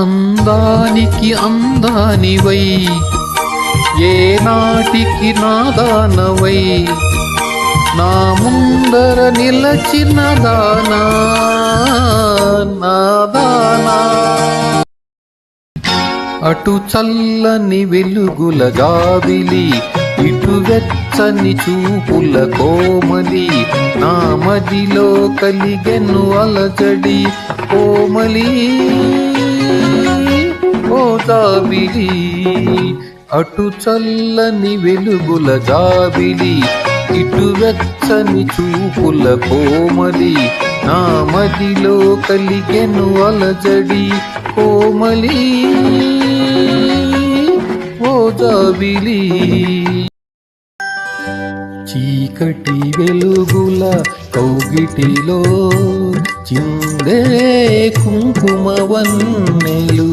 అందానికి అందానివై ఏ నాటికి నాదానవై నా ముందర నిలచిన దానా నాదానా అటు చల్లని వెలుగుల జాబిలి ఇటు వెచ్చని చూపుల కోమలి నా మదిలో కలిగెను అలజడి కోమలి ఓ జాబిలి అటు చల్లని వెలుగుల జాబిలి ఇటు వెచ్చని చూపుల కోమలి నా మదిలో కలిగెను అలజడి కోమలి ఓ జాబిలి చీకటి వెలుగుల కౌగిటిలో చిందే కుంకుమ వన్నెలు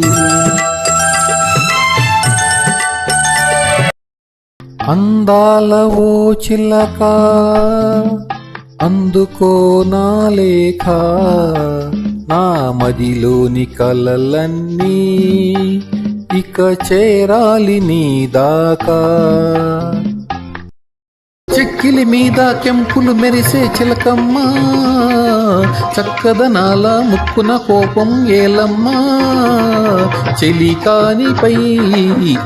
అందాల ఓ చిలక అందుకో నా లేఖ నా మదిలోని కలలన్నీ ఇక చేరాలి నీ దాకా చెక్కిలి మీద కెంపులు మెరిసే చిలకమ్మ చక్కదనాల ముక్కున కోపం ఏలమ్మా చెలికానిపై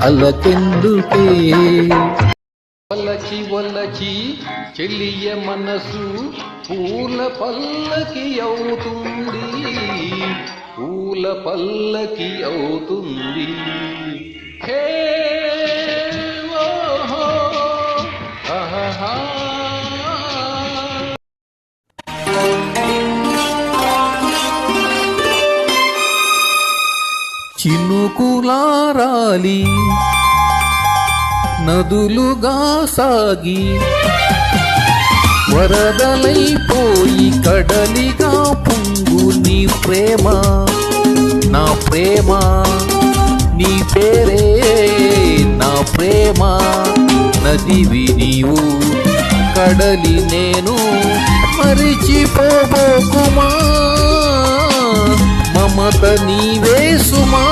అలకెందుకే వలచి వలచి చెలియ మనసు పూల పల్లకి అవుతుంది పూల పల్లకి అవుతుంది హే ఓహో ఆహా చినుకులారాలి నదులుగా సాగి వరదలైపోయి కడలిగా పొంగు నీ ప్రేమ నా ప్రేమ నీ పేరే నా ప్రేమ నదివి నీవు కడలి నేను మరిచిపోబోకుమా మమత నీవే సుమా